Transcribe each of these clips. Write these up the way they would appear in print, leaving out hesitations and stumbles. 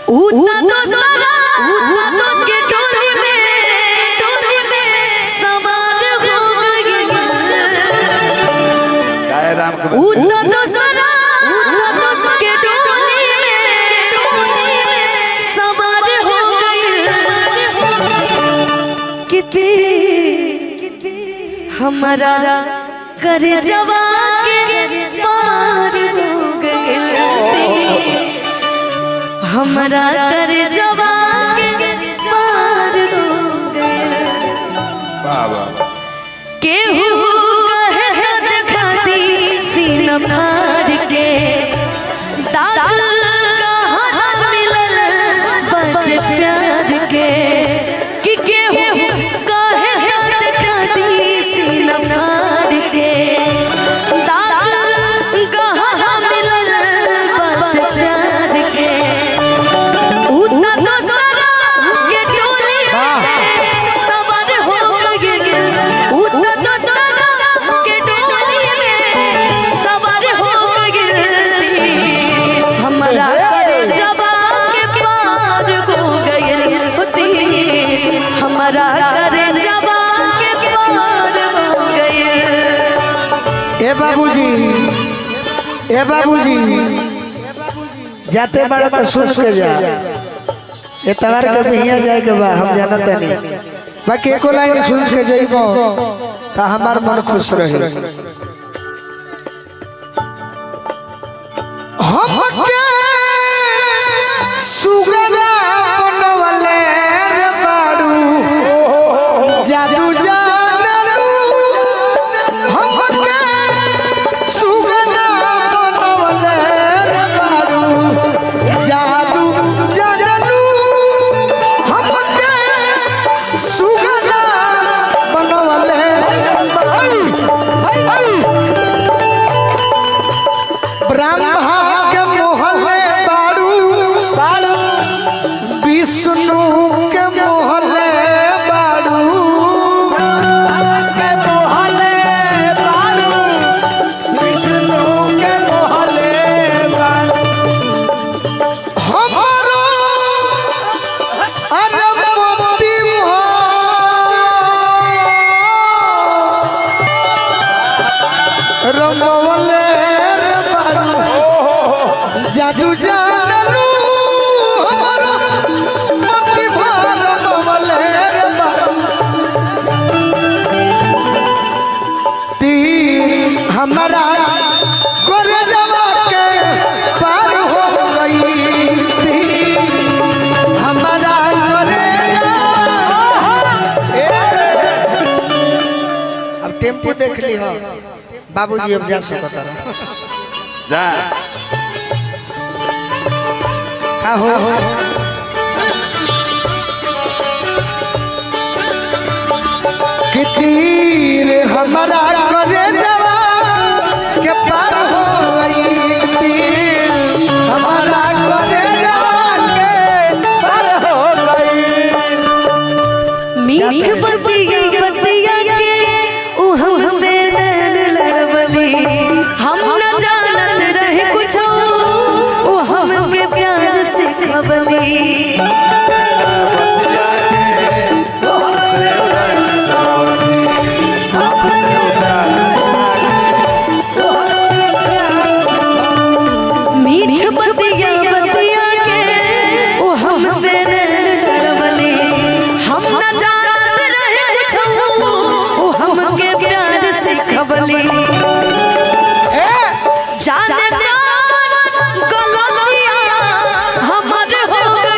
उतना तो सारा के टोली में सवार हो गई। उतना तो सारा के टोली में सवार हो गई। कितने हमारा कर जवा के पार हो गए। हमारा कर जवा के पार हो गए। केहू कहे दिखाती सीना फाड़ के दाग कहाँ मिलल बड़ प्यार के। कि केहू कहे दिखाती सीना फाड़ के दाग कहाँ मिलल बड़ प्यार के। उतना तो सारा के टोली में सवार हो गई। उतना तो सारा के टोली में सवार हो गई। हमारा कर जवा के पार हो गई। हमारा कर जवा के पार हो गई। ए बाबूजी जाते बड़ा तो सुन के जा। ये तवार के बिहिया जाए के बा हम जानत नहीं। बाकी एको लाइन सुन के जाइबो त हमार मन खुश रहे। हम के सुगना बनवले रे बाड़ू जादू जानलू। हम के सुगना बनवले रे बाड़ू जादू जानलू। हम के सुगना बनवले ब्रह्मा के मोहल्ले बाड़ू विष्णु के मोहल्ले बाड़ू के मोहल्ले बाड़ू विष्णु के मोहल्ले बाड़ू। हमारो अरे मोती रमवले रे बाड़ू जादू जानलू। हमारो मोती रमवले रे बाड़ू। तीर हमारा गोरे जवा के पार हो गई। तीर हमारा गोरे अब टेम्पो देख ली हो बाबूजी। अब जा सकता जा का हो कि तीर हमारा करे जवा के पार हो गई। तीर हमारा करे जवा के पार हो गई। मीठ बतिया के उ हमसे नैन लड़वली। हम न जानत रहे कुछ उ हमके प्यार से खबली। मीठ बतिया के उ हमसे नैन लड़वली। हम न जानत रहे कुछ उ हमके प्यार से खबली। जाने गलतियां हमर हो गई।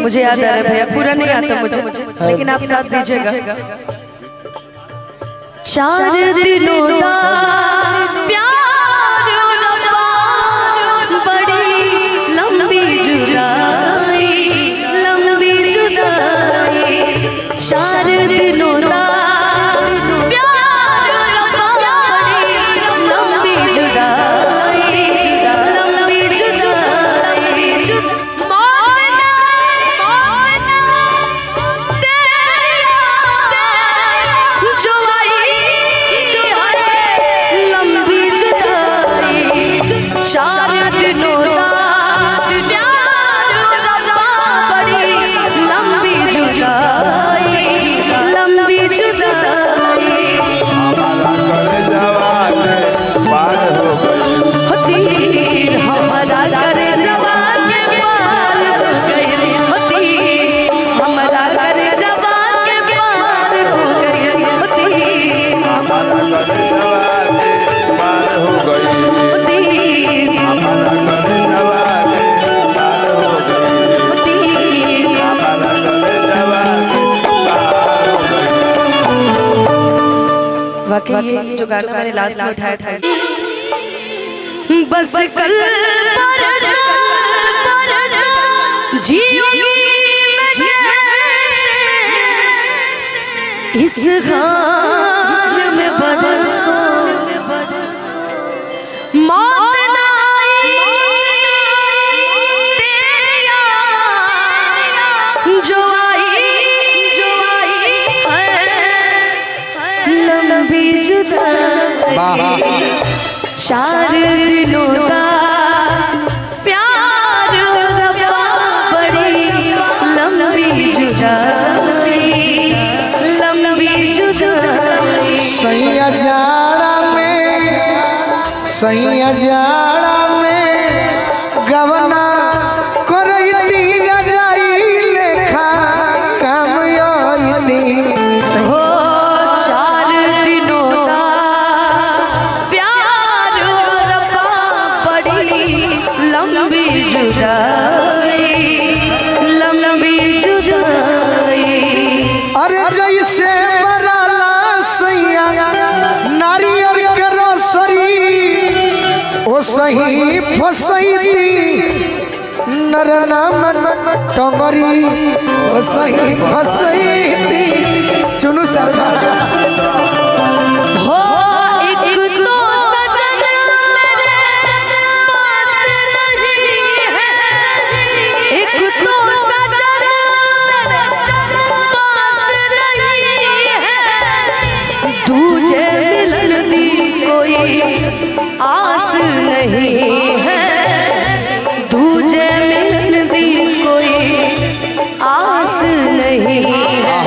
मुझे याद आ रहा है भैया, पूरा नहीं आता मुझे, लेकिन आप साथ दीजिएगा। 4 दिनों दा प्यार रब्बा, बड़ी लंबी जुदाई, लंबी जुदाई। 4 दिनों दा प्यार रब्बा, बड़ी लंबी जुदाई, लंबी जुदाई। मौत जो आई लंबी जुदाई। 4 दिनों दा प्यार रब्बा, बड़ी लंबी जुदाई, लंबी जुदाई। तीर हमारा करे जवान के पार हो गई, तीर हमारा करे जवान के पार हो गई, तीर हमारा करे जवान के पार हो गई, तीर हमारा करे जवान के पार हो गई, तीर। हमारा करे जवान के पार हो गई। वाकई ये जो गाना मैंने लास्ट में उठाया था, बस कल परसों जियोगी मैं कैसे, इस खान में बरसों मौत ना आई तेरी याद, जो आई है लंबी जुदाई। 4 दिनों का प्यार रब्बा, बड़ी लंबी जुदाई, लंबी जुदाई। सैया जाड़ा में गवना करैती रजाई लेखा काम योइती। हो 4 दिनों का प्यार रब्बा, बड़ी लंबी जुदाई, लंबी जुदाई। अरे जैसे बराला सैया नारियल के रसरी, ओ सही फसैती नर नाम टंगरी, ओ सही फसैती। चुनु शर्मा हो एक तो सजन मेरे पास नहीं है, एक तो सजन मेरे पास नहीं है, तुझे मिलन दी कोई आस नहीं है, तुझे मिलन दी कोई आस नहीं है।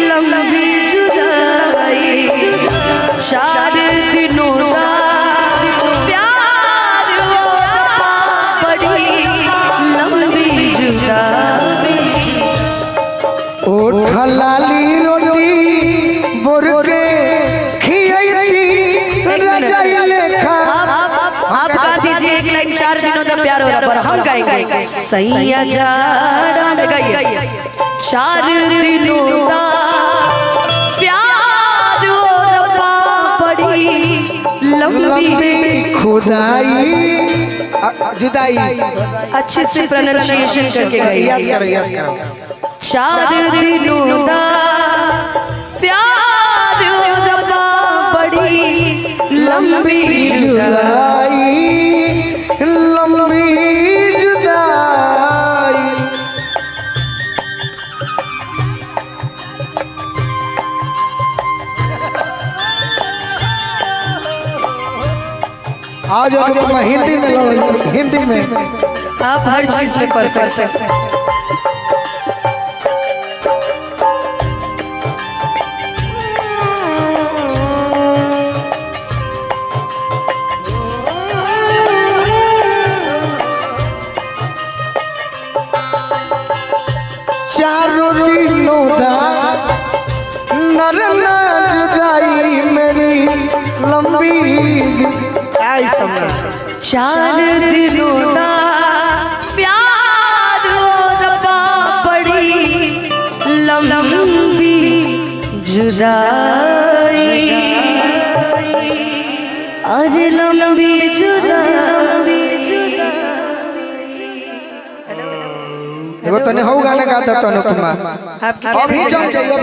लंबी जुदाई। 4 दिनों का प्यार रब्बा, बड़ी लंबी जुदाई। ओठ लाली रोटी बोरके खियैती रजाई लेखा। आप गा दीजिए एक लाइन 4 दिनों का प्यार हो रब्बा, हम गाएंगे। सैया जाड़ा में गाइए। 4 दिनों का प्यार हो रब्बा, बड़ी लंबी खुदाई जुदाई। अच्छे से प्रोनाउंसिएशन करके याद गाइए। करो याद करो। 4 दिनों का प्यार हो रब्बा, बड़ी लंबी जुदाई, लंबी जुदाई। आज हिंदी में हिंदी में आप हर चीज में परफेक्ट हैं। क्या समझ 4 दिनों का प्यार और बड़ी लंबी जुदाई आज लंबी जुदाई एगो तने हो गाना गाता तने तुम अभी जम जाइए